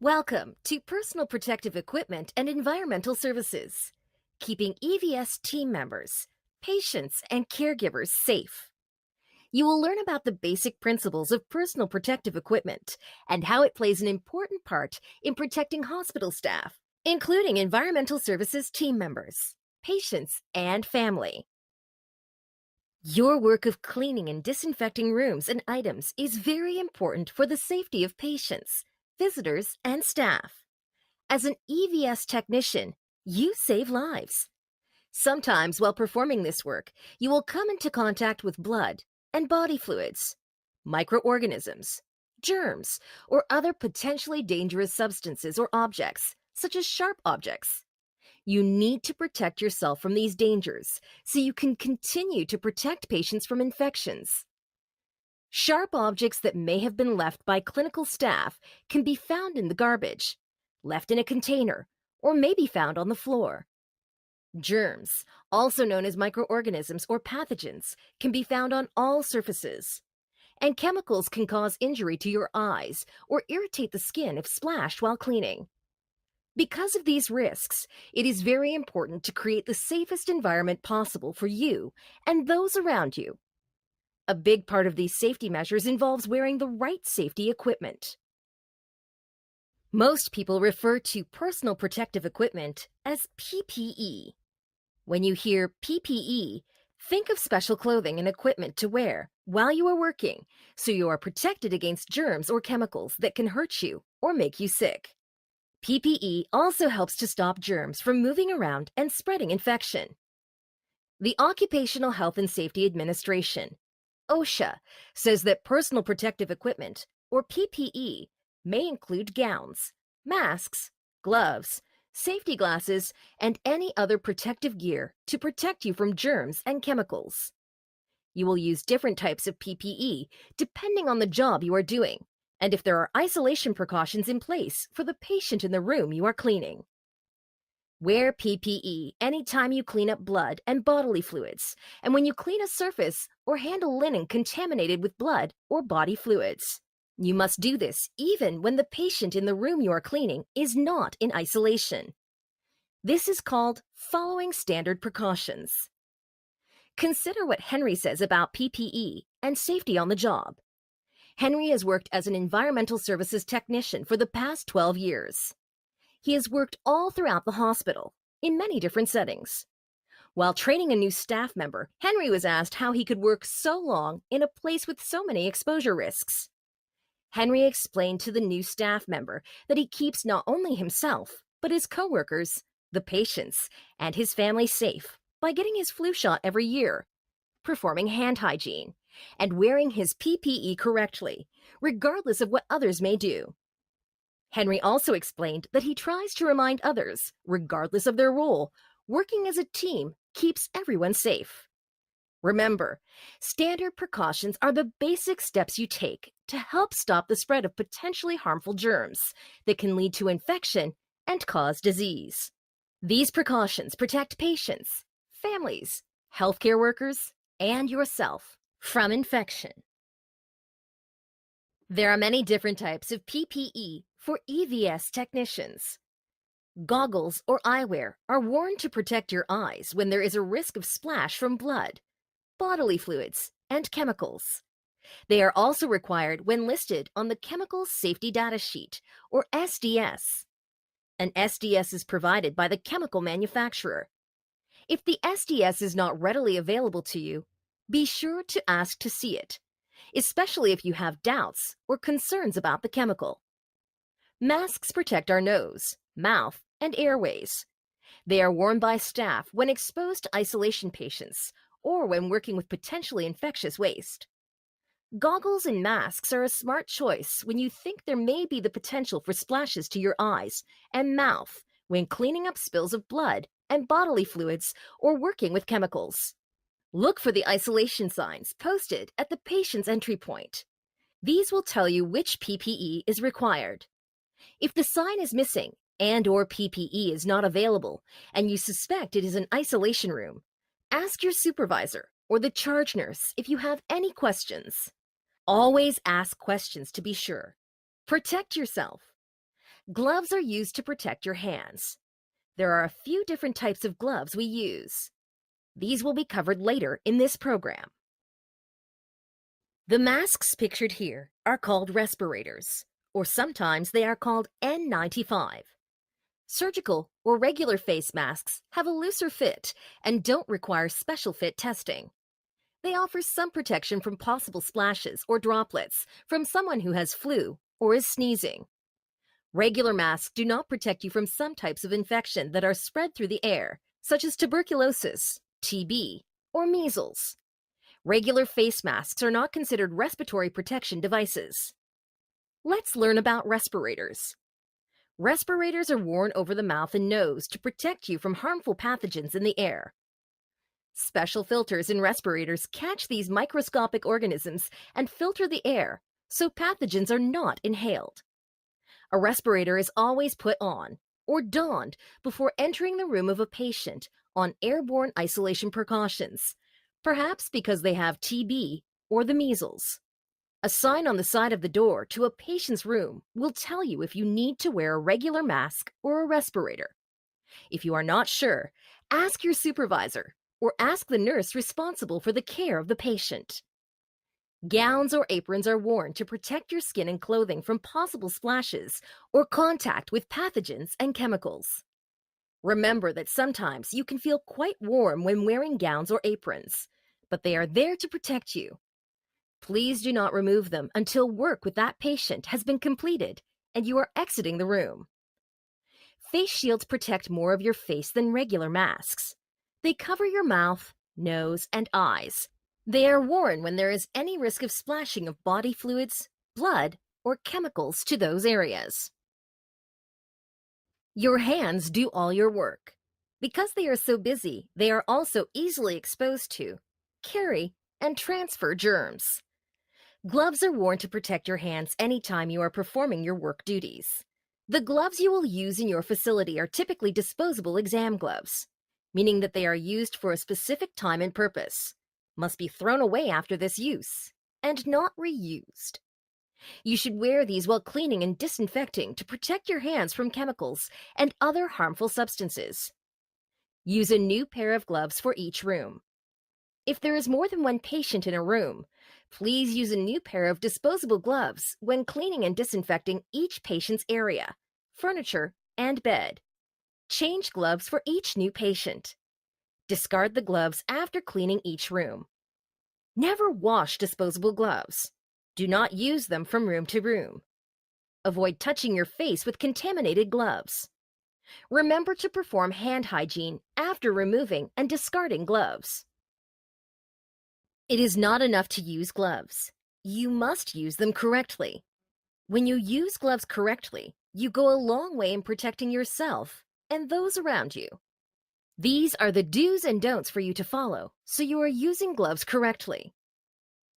Welcome to Personal Protective Equipment and Environmental Services, keeping EVS team members, patients, and caregivers safe. You will learn about the basic principles of personal protective equipment and how it plays an important part in protecting hospital staff, including environmental services team members, patients, and family. Your work of cleaning and disinfecting rooms and items is very important for the safety of patients, visitors, and staff. As an EVS technician, you save lives. Sometimes, while performing this work, you will come into contact with blood and body fluids, microorganisms, germs, or other potentially dangerous substances or objects, such as sharp objects. You need to protect yourself from these dangers so you can continue to protect patients from infections. Sharp objects that may have been left by clinical staff can be found in the garbage, left in a container, or may be found on the floor. Germs, also known as microorganisms or pathogens, can be found on all surfaces. And chemicals can cause injury to your eyes or irritate the skin if splashed while cleaning. Because of these risks, it is very important to create the safest environment possible for you and those around you. A big part of these safety measures involves wearing the right safety equipment. Most people refer to personal protective equipment as PPE. When you hear PPE, think of special clothing and equipment to wear while you are working, so you are protected against germs or chemicals that can hurt you or make you sick. PPE also helps to stop germs from moving around and spreading infection. The Occupational Health and Safety Administration, OSHA, says that personal protective equipment, or PPE, may include gowns, masks, gloves, safety glasses, and any other protective gear to protect you from germs and chemicals. You will use different types of PPE depending on the job you are doing, and if there are isolation precautions in place for the patient in the room you are cleaning. Wear PPE anytime you clean up blood and bodily fluids, and when you clean a surface or handle linen contaminated with blood or body fluids. You must do this even when the patient in the room you are cleaning is not in isolation. This is called following standard precautions. Consider what Henry says about PPE and safety on the job. Henry has worked as an environmental services technician for the past 12 years. He has worked all throughout the hospital, in many different settings. While training a new staff member, Henry was asked how he could work so long in a place with so many exposure risks. Henry explained to the new staff member that he keeps not only himself, but his coworkers, the patients, and his family safe by getting his flu shot every year, performing hand hygiene, and wearing his PPE correctly, regardless of what others may do. Henry also explained that he tries to remind others, regardless of their role, working as a team keeps everyone safe. Remember, standard precautions are the basic steps you take to help stop the spread of potentially harmful germs that can lead to infection and cause disease. These precautions protect patients, families, healthcare workers, and yourself from infection. There are many different types of PPE for EVS technicians. Goggles or eyewear are worn to protect your eyes when there is a risk of splash from blood, bodily fluids, and chemicals. They are also required when listed on the Chemical Safety Data Sheet, or SDS. An SDS is provided by the chemical manufacturer. If the SDS is not readily available to you, be sure to ask to see it, especially if you have doubts or concerns about the chemical. Masks protect our nose, mouth, and airways. They are worn by staff when exposed to isolation patients or when working with potentially infectious waste. Goggles and masks are a smart choice when you think there may be the potential for splashes to your eyes and mouth when cleaning up spills of blood and bodily fluids or working with chemicals. Look for the isolation signs posted at the patient's entry point. These will tell you which PPE is required. If the sign is missing and/or PPE is not available and you suspect it is an isolation room, ask your supervisor or the charge nurse if you have any questions. Always ask questions to be sure. Protect yourself. Gloves are used to protect your hands. There are a few different types of gloves we use. These will be covered later in this program. The masks pictured here are called respirators, or sometimes they are called N95. Surgical or regular face masks have a looser fit and don't require special fit testing. They offer some protection from possible splashes or droplets from someone who has flu or is sneezing. Regular masks do not protect you from some types of infection that are spread through the air, such as tuberculosis, TB, or measles. Regular face masks are not considered respiratory protection devices. Let's learn about respirators. Respirators are worn over the mouth and nose to protect you from harmful pathogens in the air. Special filters in respirators catch these microscopic organisms and filter the air, so pathogens are not inhaled. A respirator is always put on or donned before entering the room of a patient on airborne isolation precautions, perhaps because they have TB or the measles. A sign on the side of the door to a patient's room will tell you if you need to wear a regular mask or a respirator. If you are not sure, ask your supervisor or ask the nurse responsible for the care of the patient. Gowns or aprons are worn to protect your skin and clothing from possible splashes or contact with pathogens and chemicals. Remember that sometimes you can feel quite warm when wearing gowns or aprons, but they are there to protect you. Please do not remove them until work with that patient has been completed and you are exiting the room. Face shields protect more of your face than regular masks. They cover your mouth, nose, and eyes. They are worn when there is any risk of splashing of body fluids, blood, or chemicals to those areas. Your hands do all your work. Because they are so busy, they are also easily exposed to, carry, and transfer germs. Gloves are worn to protect your hands anytime you are performing your work duties. The gloves you will use in your facility are typically disposable exam gloves, meaning that they are used for a specific time and purpose, must be thrown away after this use, and not reused. You should wear these while cleaning and disinfecting to protect your hands from chemicals and other harmful substances. Use a new pair of gloves for each room. If there is more than one patient in a room, please use a new pair of disposable gloves when cleaning and disinfecting each patient's area, furniture, and bed. Change gloves for each new patient. Discard the gloves after cleaning each room. Never wash disposable gloves. Do not use them from room to room. Avoid touching your face with contaminated gloves. Remember to perform hand hygiene after removing and discarding gloves. It is not enough to use gloves. You must use them correctly. When you use gloves correctly, you go a long way in protecting yourself and those around you. These are the do's and don'ts for you to follow, so you are using gloves correctly.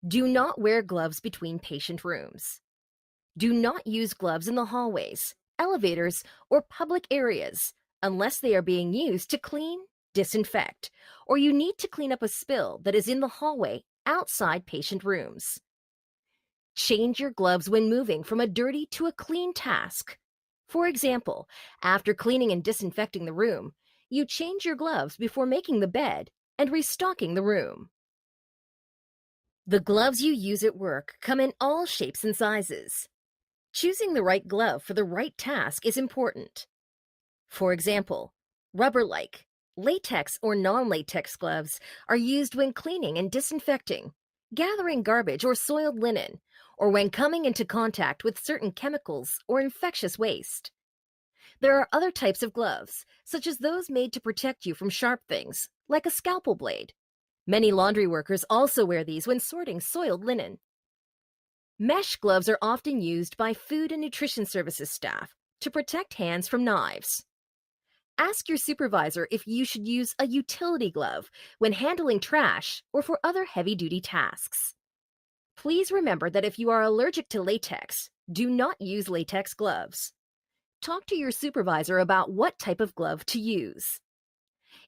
Do not wear gloves between patient rooms. Do not use gloves in the hallways, elevators, or public areas unless they are being used to clean, disinfect, or you need to clean up a spill that is in the hallway outside patient rooms. Change your gloves when moving from a dirty to a clean task. For example, after cleaning and disinfecting the room, you change your gloves before making the bed and restocking the room. The gloves you use at work come in all shapes and sizes. Choosing the right glove for the right task is important. For example, rubber-like, latex or non-latex gloves are used when cleaning and disinfecting, gathering garbage or soiled linen, or when coming into contact with certain chemicals or infectious waste. There are other types of gloves, such as those made to protect you from sharp things, like a scalpel blade. Many laundry workers also wear these when sorting soiled linen. Mesh gloves are often used by food and nutrition services staff to protect hands from knives. Ask your supervisor if you should use a utility glove when handling trash or for other heavy-duty tasks. Please remember that if you are allergic to latex, do not use latex gloves. Talk to your supervisor about what type of glove to use.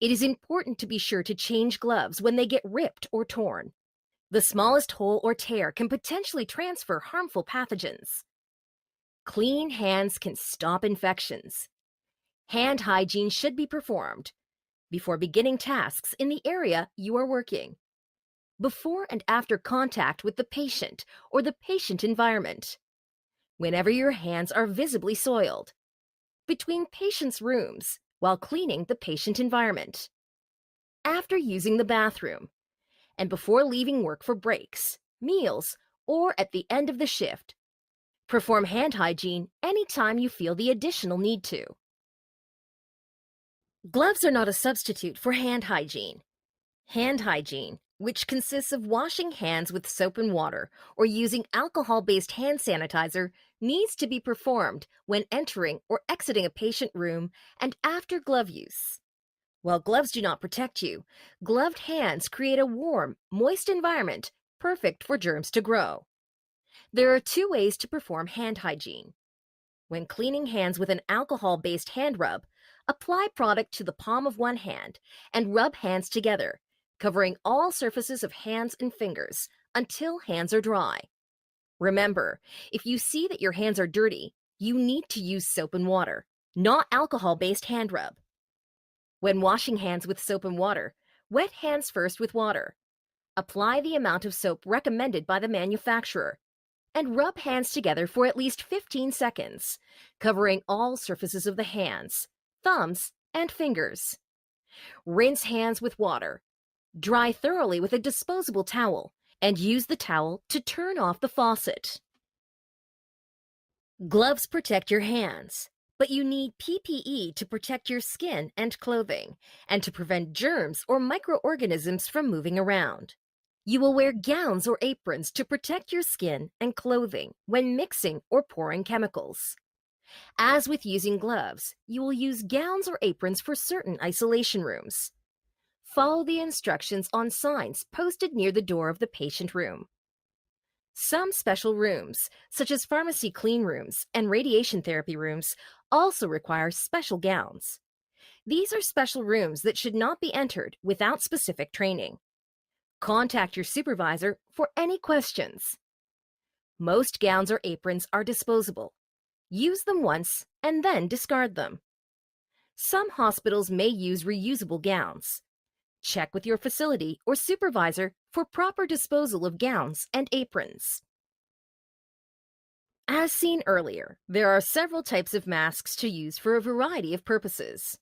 It is important to be sure to change gloves when they get ripped or torn. The smallest hole or tear can potentially transfer harmful pathogens. Clean hands can stop infections. Hand hygiene should be performed before beginning tasks in the area you are working, before and after contact with the patient or the patient environment, whenever your hands are visibly soiled, between patients' rooms while cleaning the patient environment, after using the bathroom, and before leaving work for breaks, meals, or at the end of the shift. Perform hand hygiene anytime you feel the additional need to. Gloves are not a substitute for hand hygiene. Hand hygiene, which consists of washing hands with soap and water or using alcohol-based hand sanitizer, needs to be performed when entering or exiting a patient room and after glove use. While gloves do not protect you, gloved hands create a warm, moist environment perfect for germs to grow. There are two ways to perform hand hygiene. When cleaning hands with an alcohol-based hand rub, apply product to the palm of one hand and rub hands together, covering all surfaces of hands and fingers until hands are dry. Remember, if you see that your hands are dirty, you need to use soap and water, not alcohol-based hand rub. When washing hands with soap and water, wet hands first with water. Apply the amount of soap recommended by the manufacturer and rub hands together for at least 15 seconds, covering all surfaces of the hands, thumbs, and fingers. Rinse hands with water. Dry thoroughly with a disposable towel and use the towel to turn off the faucet. Gloves protect your hands, but you need PPE to protect your skin and clothing and to prevent germs or microorganisms from moving around. You will wear gowns or aprons to protect your skin and clothing when mixing or pouring chemicals. As with using gloves, you will use gowns or aprons for certain isolation rooms. Follow the instructions on signs posted near the door of the patient room. Some special rooms, such as pharmacy clean rooms and radiation therapy rooms, also require special gowns. These are special rooms that should not be entered without specific training. Contact your supervisor for any questions. Most gowns or aprons are disposable. Use them once and then discard them. Some hospitals may use reusable gowns. Check with your facility or supervisor for proper disposal of gowns and aprons. As seen earlier, there are several types of masks to use for a variety of purposes.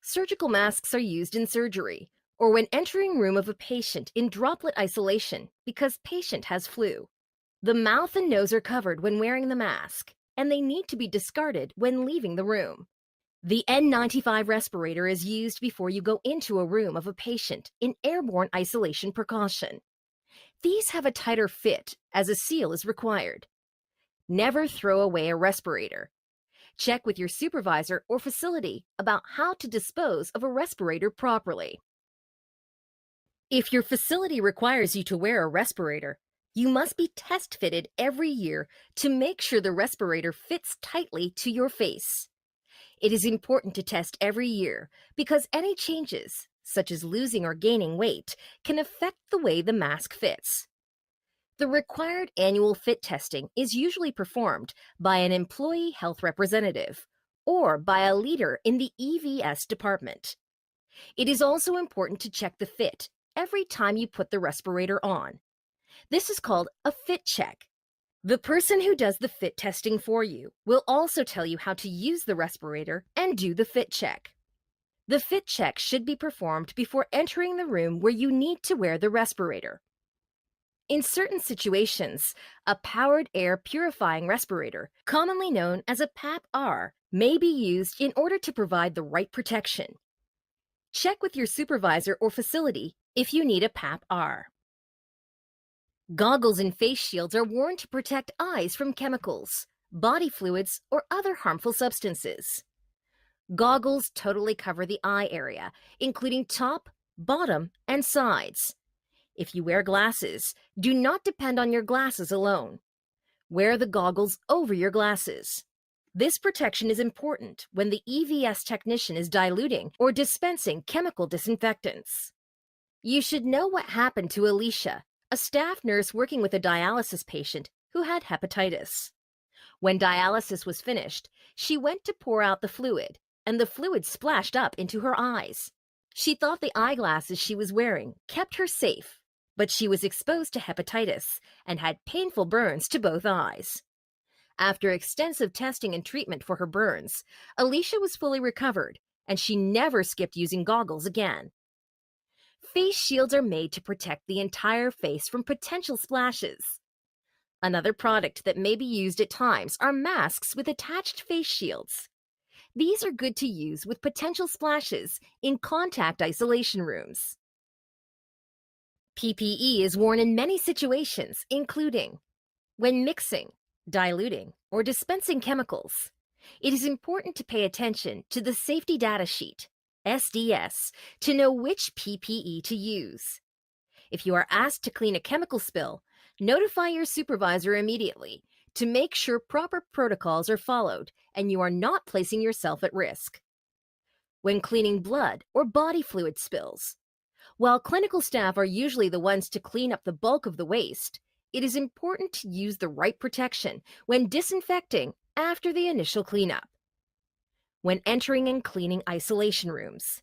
Surgical masks are used in surgery, or when entering room of a patient in droplet isolation because patient has flu. The mouth and nose are covered when wearing the mask, and they need to be discarded when leaving the room. The N95 respirator is used before you go into a room of a patient in airborne isolation precaution. These have a tighter fit as a seal is required. Never throw away a respirator. Check with your supervisor or facility about how to dispose of a respirator properly. If your facility requires you to wear a respirator, you must be test fitted every year to make sure the respirator fits tightly to your face. It is important to test every year because any changes, such as losing or gaining weight, can affect the way the mask fits. The required annual fit testing is usually performed by an employee health representative or by a leader in the EVS department. It is also important to check the fit every time you put the respirator on. This is called a fit check. The person who does the fit testing for you will also tell you how to use the respirator and do the fit check. The fit check should be performed before entering the room where you need to wear the respirator. In certain situations, a powered air purifying respirator, commonly known as a PAP-R, may be used in order to provide the right protection. Check with your supervisor or facility if you need a PAP-R. Goggles and face shields are worn to protect eyes from chemicals, body fluids, or other harmful substances. Goggles totally cover the eye area, including top, bottom, and sides. If you wear glasses, do not depend on your glasses alone. Wear the goggles over your glasses. This protection is important when the EVS technician is diluting or dispensing chemical disinfectants. You should know what happened to Alicia, a staff nurse working with a dialysis patient who had hepatitis. When dialysis was finished, she went to pour out the fluid, and the fluid splashed up into her eyes. She thought the eyeglasses she was wearing kept her safe, but she was exposed to hepatitis and had painful burns to both eyes. After extensive testing and treatment for her burns, Alicia was fully recovered, and she never skipped using goggles again. Face shields are made to protect the entire face from potential splashes. Another product that may be used at times are masks with attached face shields. These are good to use with potential splashes in contact isolation rooms. PPE is worn in many situations, including when mixing, diluting, or dispensing chemicals. It is important to pay attention to the Safety Data Sheet, SDS, to know which PPE to use. If you are asked to clean a chemical spill, notify your supervisor immediately to make sure proper protocols are followed and you are not placing yourself at risk. When cleaning blood or body fluid spills, while clinical staff are usually the ones to clean up the bulk of the waste, it is important to use the right protection when disinfecting after the initial cleanup. When entering and cleaning isolation rooms,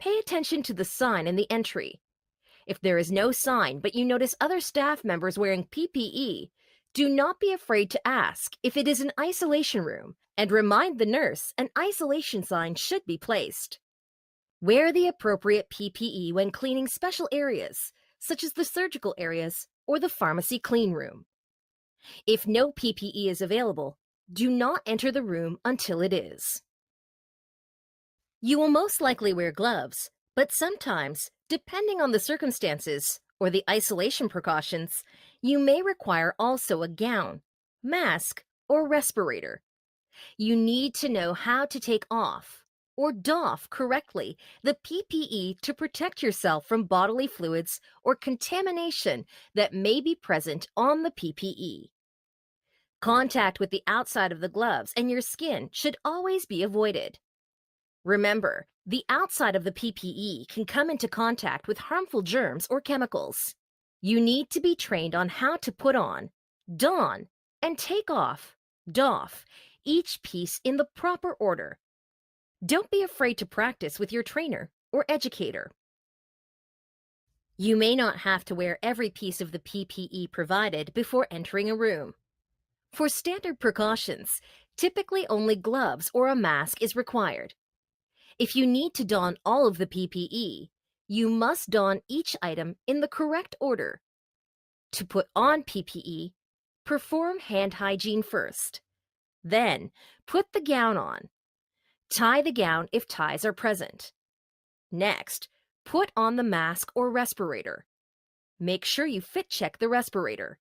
pay attention to the sign in the entry. If there is no sign but you notice other staff members wearing PPE, do not be afraid to ask if it is an isolation room and remind the nurse an isolation sign should be placed. Wear the appropriate PPE when cleaning special areas, such as the surgical areas or the pharmacy clean room. If no PPE is available, do not enter the room until it is. You will most likely wear gloves, but sometimes, depending on the circumstances or the isolation precautions, you may require also a gown, mask, or respirator. You need to know how to take off or doff correctly the PPE to protect yourself from bodily fluids or contamination that may be present on the PPE. Contact with the outside of the gloves and your skin should always be avoided. Remember, the outside of the PPE can come into contact with harmful germs or chemicals. You need to be trained on how to put on, don, and take off, doff, each piece in the proper order. Don't be afraid to practice with your trainer or educator. You may not have to wear every piece of the PPE provided before entering a room. For standard precautions, typically only gloves or a mask is required. If you need to don all of the PPE, you must don each item in the correct order. To put on PPE, perform hand hygiene first. Then, put the gown on. Tie the gown if ties are present. Next, put on the mask or respirator. Make sure you fit check the respirator.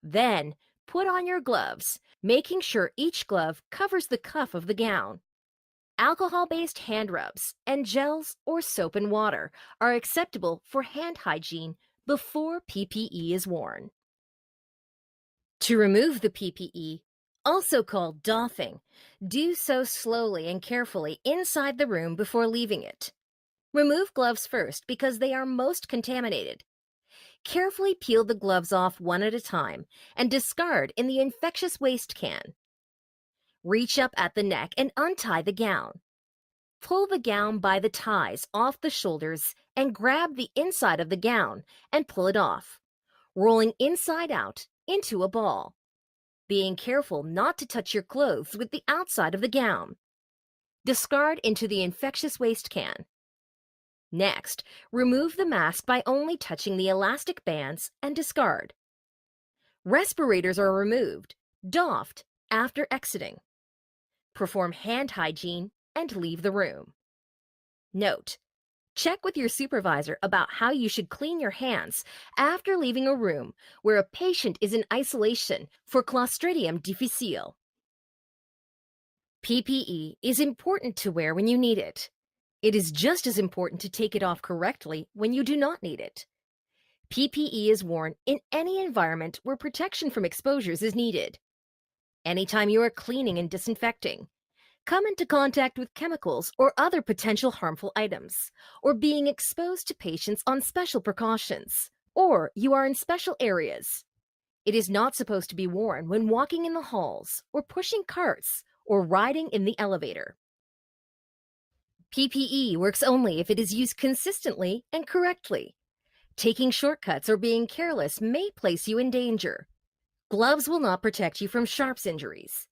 Then, put on your gloves, making sure each glove covers the cuff of the gown. Alcohol-based hand rubs and gels or soap and water are acceptable for hand hygiene before PPE is worn. To remove the PPE, also called doffing, do so slowly and carefully inside the room before leaving it. Remove gloves first because they are most contaminated. Carefully peel the gloves off one at a time and discard in the infectious waste can. Reach up at the neck and untie the gown. Pull the gown by the ties off the shoulders and grab the inside of the gown and pull it off, rolling inside out into a ball. Being careful not to touch your clothes with the outside of the gown. Discard into the infectious waste can. Next, remove the mask by only touching the elastic bands and discard. Respirators are removed, doffed, after exiting. Perform hand hygiene and leave the room. Note: check with your supervisor about how you should clean your hands after leaving a room where a patient is in isolation for Clostridium difficile. PPE is important to wear when you need it. It is just as important to take it off correctly when you do not need it. PPE is worn in any environment where protection from exposures is needed. Anytime you are cleaning and disinfecting, come into contact with chemicals or other potential harmful items, or being exposed to patients on special precautions, or you are in special areas. It is not supposed to be worn when walking in the halls, or pushing carts, or riding in the elevator. PPE works only if it is used consistently and correctly. Taking shortcuts or being careless may place you in danger. Gloves will not protect you from sharps injuries.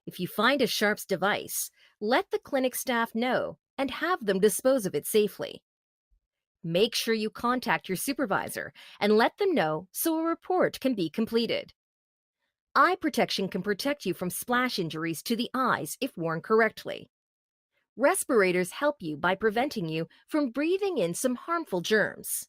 If you find a sharps device, let the clinic staff know and have them dispose of it safely. Make sure you contact your supervisor and let them know so a report can be completed. Eye protection can protect you from splash injuries to the eyes if worn correctly. Respirators help you by preventing you from breathing in some harmful germs.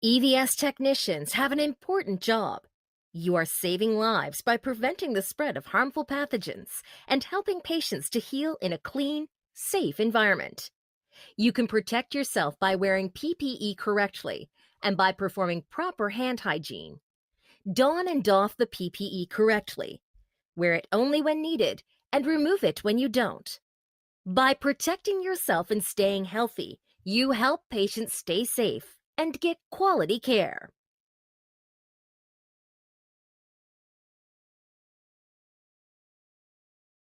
EVS technicians have an important job. You are saving lives by preventing the spread of harmful pathogens and helping patients to heal in a clean, safe environment. You can protect yourself by wearing PPE correctly and by performing proper hand hygiene. Don and doff the PPE correctly. Wear it only when needed and remove it when you don't. By protecting yourself and staying healthy, you help patients stay safe and get quality care.